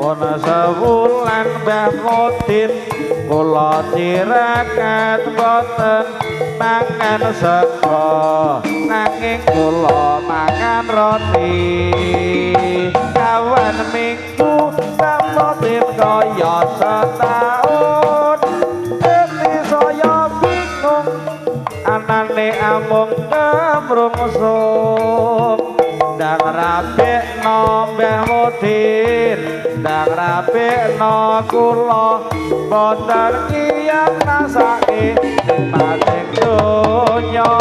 Pun sewulan Mbah Mudin kula tirakat boten mangan sega nanging kula mangan roti kawan minggu Mbah Mudin kaya setahun dadi saya bingung anane amung kemrungsung ndang rapekno Mbah Mudin ndang rapekno kula boten kiyang nasake maning donya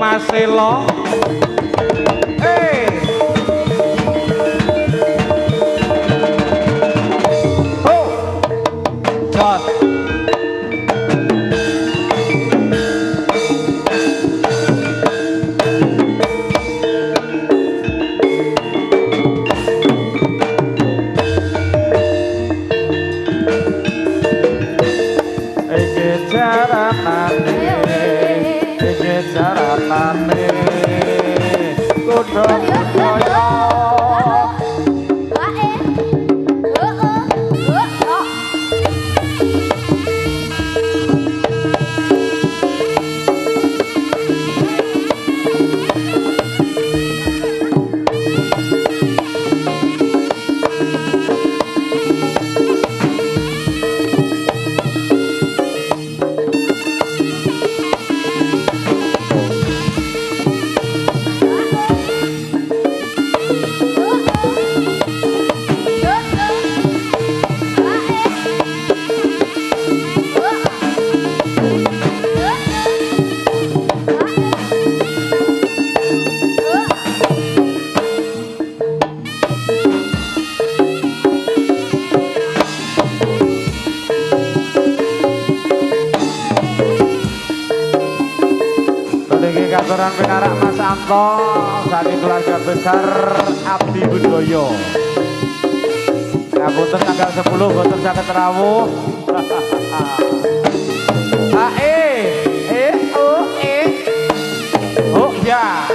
Maselo Katuran pinarak Mas Anto saking keluarga besar Abdi Budoyo. Ngapunten tanggal 10 boten saged rawuh. Oh ya.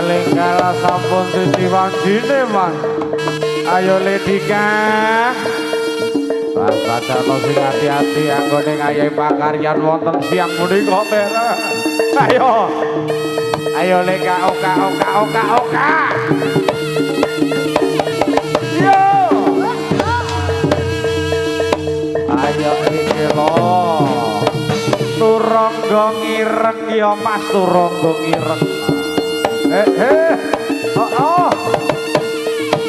Enggal sampun diwanjine Mas. Ayo Ledika. Padahal sing hati-hati anggone ngayahi pakaryan wonten siang menika tera. Ayo. Ayo Leka oka. Yo. Ayo iki lho. Turangga ngireng ya Mas turangga ngireng. Oh.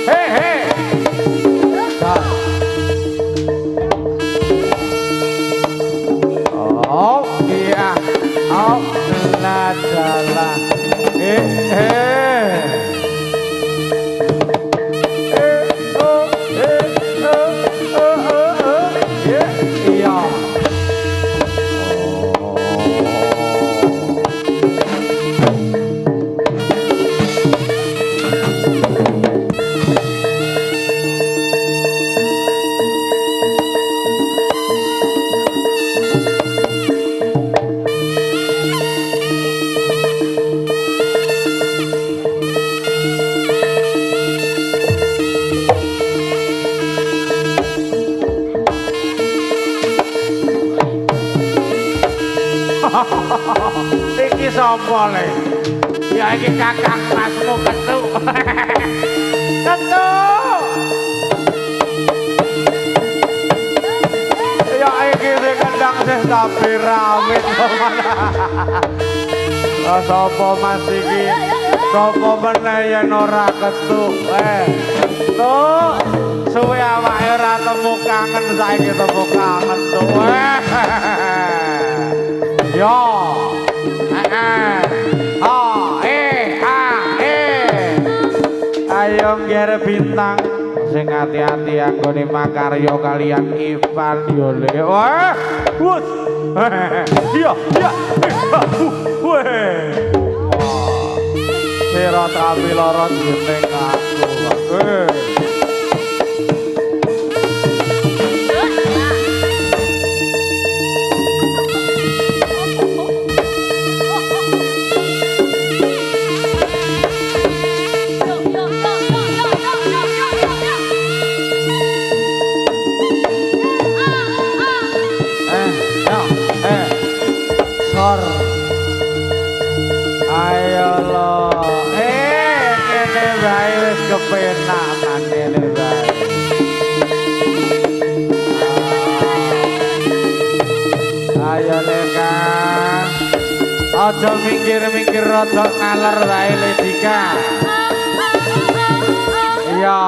Hey. Oh iya. Oh nadalah. Iya. Iki sapa le? Ya iki kakang masmu ketuk. Ketuk. Ya iki sing kendang sih tapi rawit. Sapa Mas iki? Sapa meneh yen ora ketuk? Tuh, suwe awake ora temu kangen saiki temu kangen tuh. Yo. Ayo ngger bintang sing hati-hati anggone makarya kalian Ivan yo le. Wah. Wus. Iya, iya. Weh. Sira tapi lara jeneng aku. Ayo lo, kene bae wis kepenak manene bae. Ayo leka, aja mikir-mikir rada ngaler bae Ledika. Iya.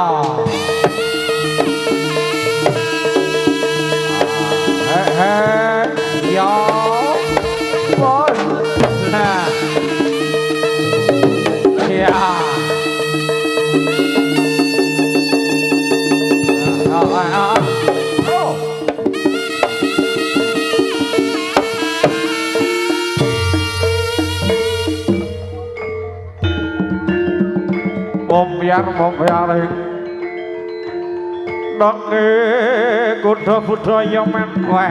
Yo. Bos. Nah. Ya. Oh. Momyar Nangge kuda budaya men kowe.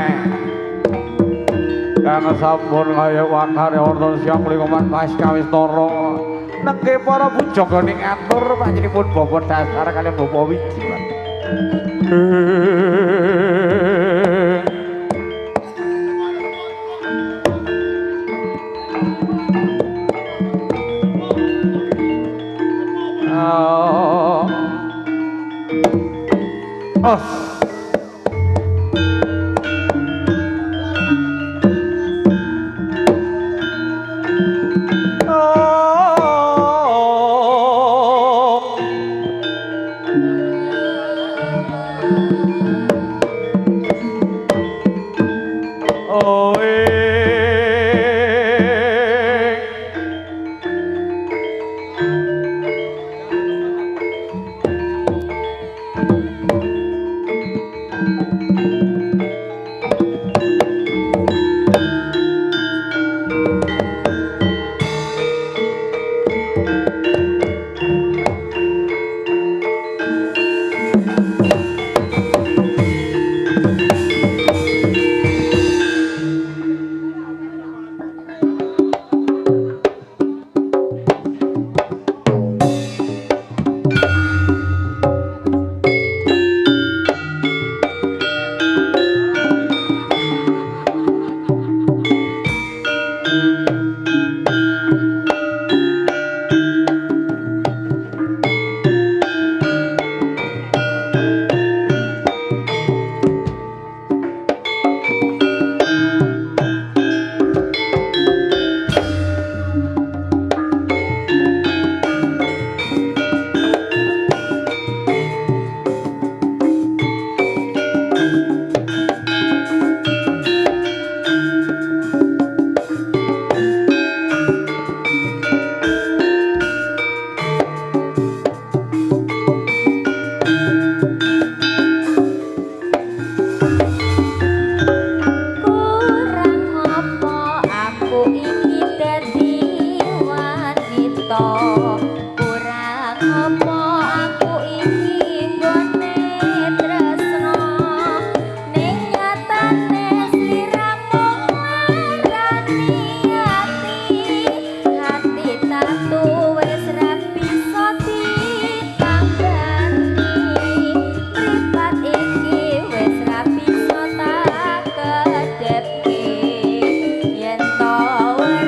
Kang sampun kaya wakare wonten siang lingkungan Mas Kawistara. Nangge para bujaga ning atur panjenenganipun Bapak Dasar kaliyan Bapak Wiji. Yen to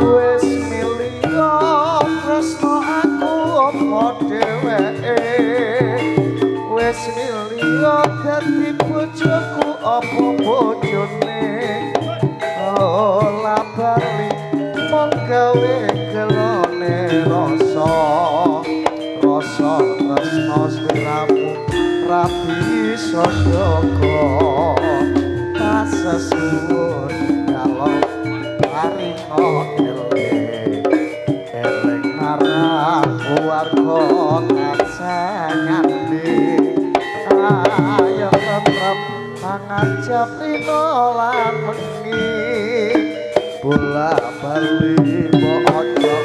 wis milya tresno aku apa dheweke wis milya dadi bojoku apa bojone ola bali mong gawe kelone rasa rasa tresno sliramu rapi sodoko suwun kalau paringo eleng marang keluarga kancangane ayo tetep mangajab rino lan wengi bola bali mbok aja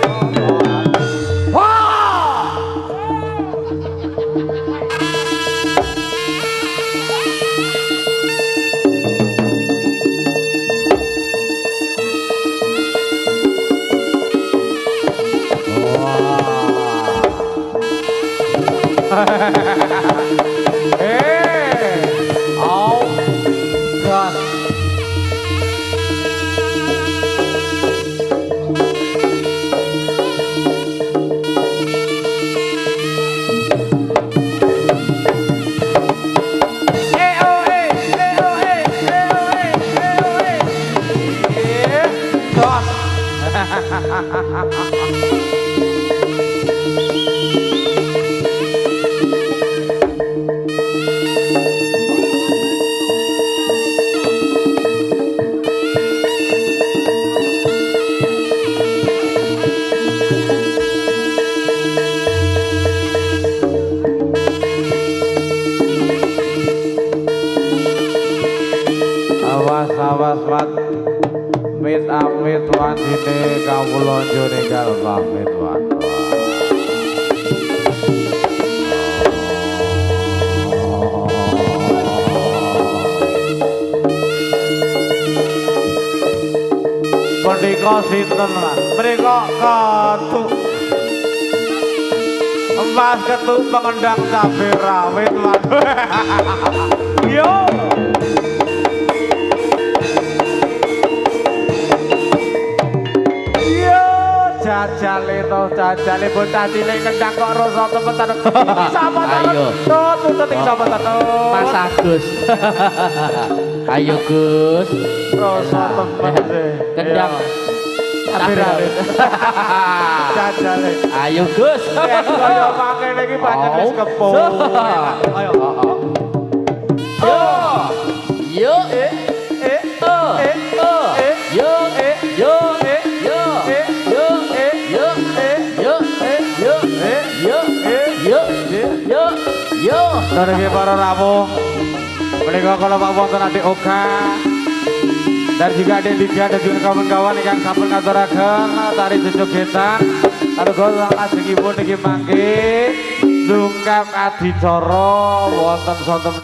awas wat mit amit wandine kawula njone karo pamit wat Merdeka sinten lah merdeka ketu Mas ketu pengendang cabai rawit wat yo jajale bocah cilik kendang kok rasa temetan sapa ayo tutut iki sapa to Mas Agus ayo Gus rasa temen kendang tapi rawit jajale ayo Gus kaya mangkene iki pancen wis kepo ayo yo Dari para rawuh menika kala wonten adik Oka dan juga adik Liga dan juga kawan-kawan yang sampun ngaturaken tari jojogetan karo golong ajengipun niki mangke ndungkap adicara wonten sonten